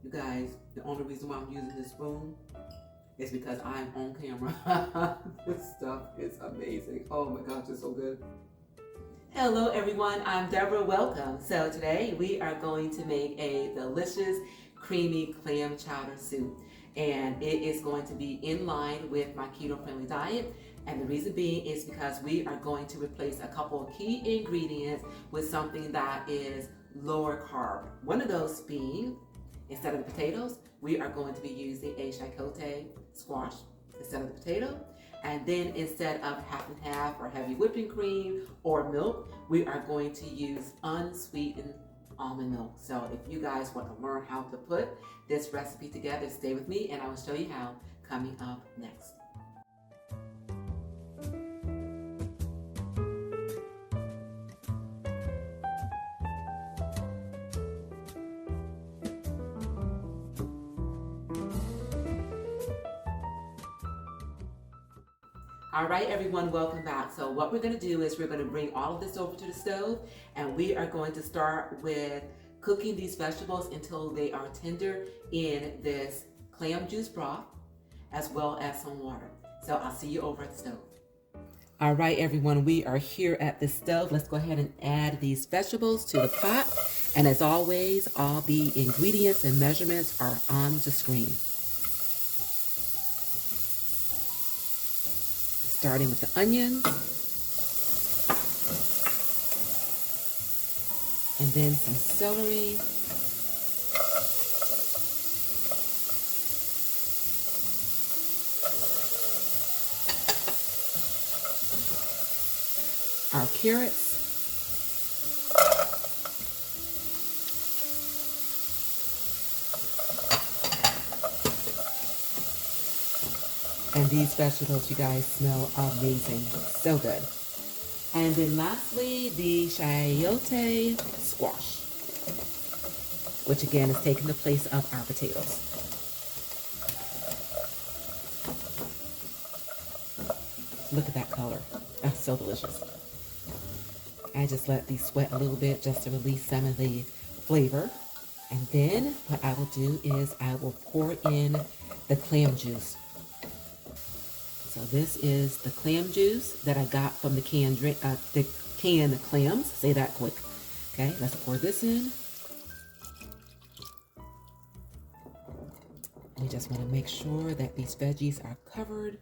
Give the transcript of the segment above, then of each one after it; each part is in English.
You guys, the only reason why I'm using this spoon is because I'm on camera. This stuff is amazing. Oh my gosh, it's so good. Hello everyone, I'm Deborah. Welcome. So today we are going to make a delicious creamy clam chowder soup, and it is going to be in line with my keto friendly diet. And the reason being is because we are going to replace a couple of key ingredients with something that is lower carb. One of those being, instead of the potatoes, we are going to be using a chayote squash instead of the potato. And then instead of half and half or heavy whipping cream or milk, we are going to use unsweetened almond milk. So if you guys want to learn how to put this recipe together, stay with me and I will show you how coming up next. All right, everyone, welcome back. So what we're going to do is we're going to bring all of this over to the stove, and we are going to start with cooking these vegetables until they are tender in this clam juice broth, as well as some water. So I'll see you over at the stove. All right, everyone, we are here at the stove. Let's go ahead and add these vegetables to the pot. And as always, all the ingredients and measurements are on the screen. Starting with the onions, and then some celery, our carrots, and these vegetables, you guys, smell amazing. So good. And then lastly, the chayote squash, which again is taking the place of our potatoes. Look at that color. That's so delicious. I just let these sweat a little bit just to release some of the flavor. And then what I will do is I will pour in the clam juice. So this is the clam juice that I got from the canned clams. Say that quick. Okay, let's pour this in. We just want to make sure that these veggies are covered.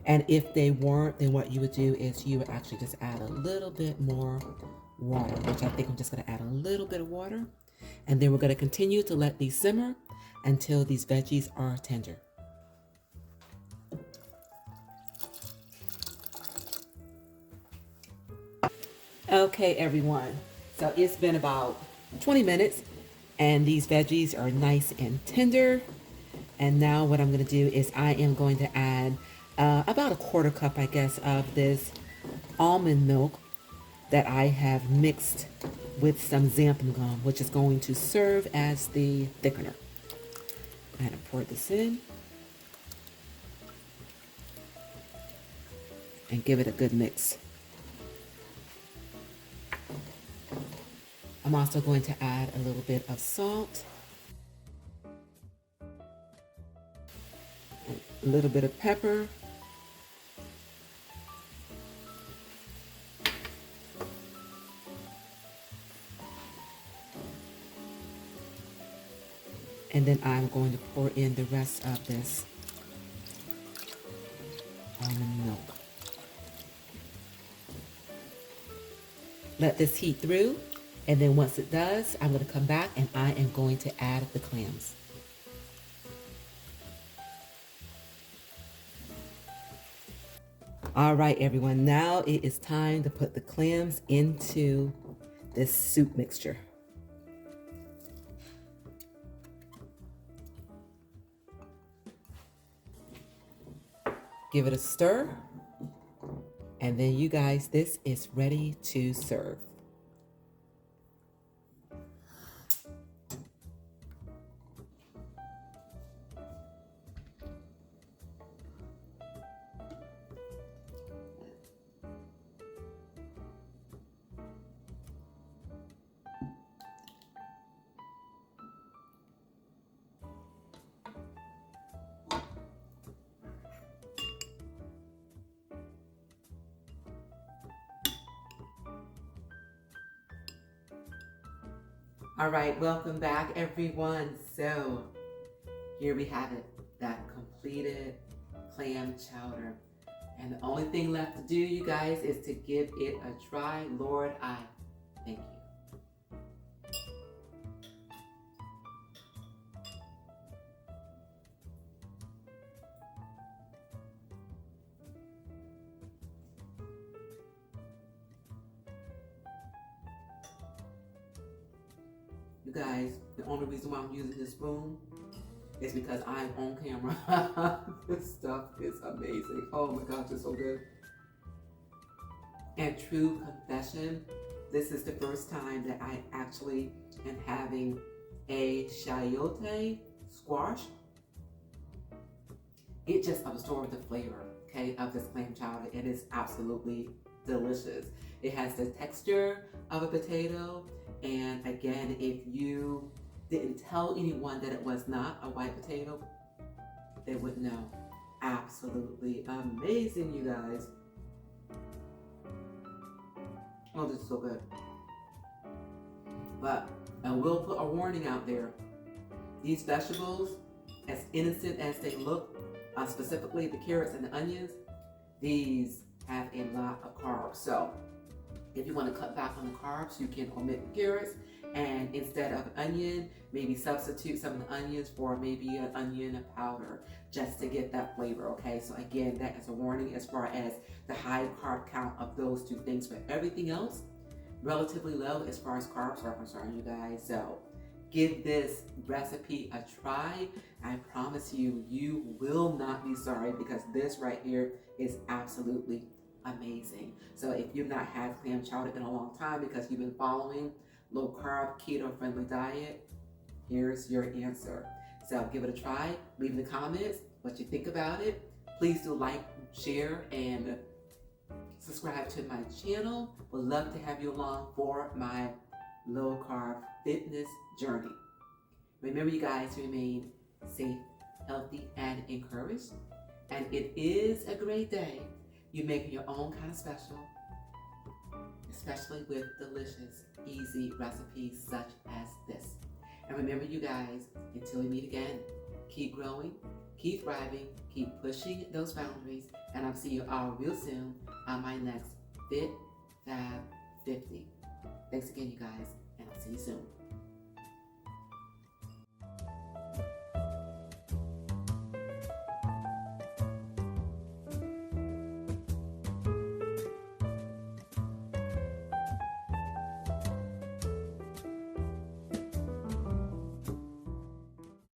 And if they weren't, then what you would do is you would actually just add a little bit more water, which I think I'm just going to add a little bit of water. And then we're going to continue to let these simmer until these veggies are tender. Okay, everyone, so it's been about 20 minutes and these veggies are nice and tender. And now what I'm going to do is I am going to add about a quarter cup, I guess, of this almond milk that I have mixed with some xanthum gum, which is going to serve as the thickener. I'm going to pour this in and give it a good mix. I'm also going to add a little bit of salt, a little bit of pepper, and then I'm going to pour in the rest of this almond milk. Let this heat through. And then once it does, I'm going to come back and I am going to add the clams. All right, everyone, now it is time to put the clams into this soup mixture. Give it a stir. And then you guys, this is ready to serve. All right, welcome back, everyone. So here we have it, that completed clam chowder. And the only thing left to do, you guys, is to give it a try. Lord, I thank you. You guys, the only reason why I'm using this spoon is because I'm on camera. This stuff is amazing. Oh my gosh, it's so good. And true confession, this is the first time that I actually am having a chayote squash. It just absorbed the flavor, okay, of this clam chowder. It is absolutely delicious. It has the texture of a potato. And again, if you didn't tell anyone that it was not a white potato, they would know. Absolutely amazing, you guys. Oh, this is so good. But I will put a warning out there. These vegetables, as innocent as they look, specifically the carrots and the onions, these have a lot of carbs. So if you want to cut back on the carbs, you can omit the carrots, and instead of onion, maybe substitute some of the onions for maybe an onion powder just to get that flavor, okay? So again, that is a warning as far as the high carb count of those two things. But everything else, relatively low as far as carbs are concerned, you guys. So give this recipe a try. I promise you, you will not be sorry, because this right here is absolutely amazing. So if you've not had clam chowder in a long time because you've been following low carb, keto friendly diet, here's your answer. So give it a try. Leave in the comments what you think about it. Please do like, share, and subscribe to my channel. Would love to have you along for my low carb fitness journey. Remember, you guys, to remain safe, healthy, and encouraged. And it is a great day. You make your own kind of special, especially with delicious, easy recipes such as this. And remember, you guys, until we meet again, keep growing, keep thriving, keep pushing those boundaries, and I'll see you all real soon on my next Fit Fab 50. Thanks again, you guys, and I'll see you soon.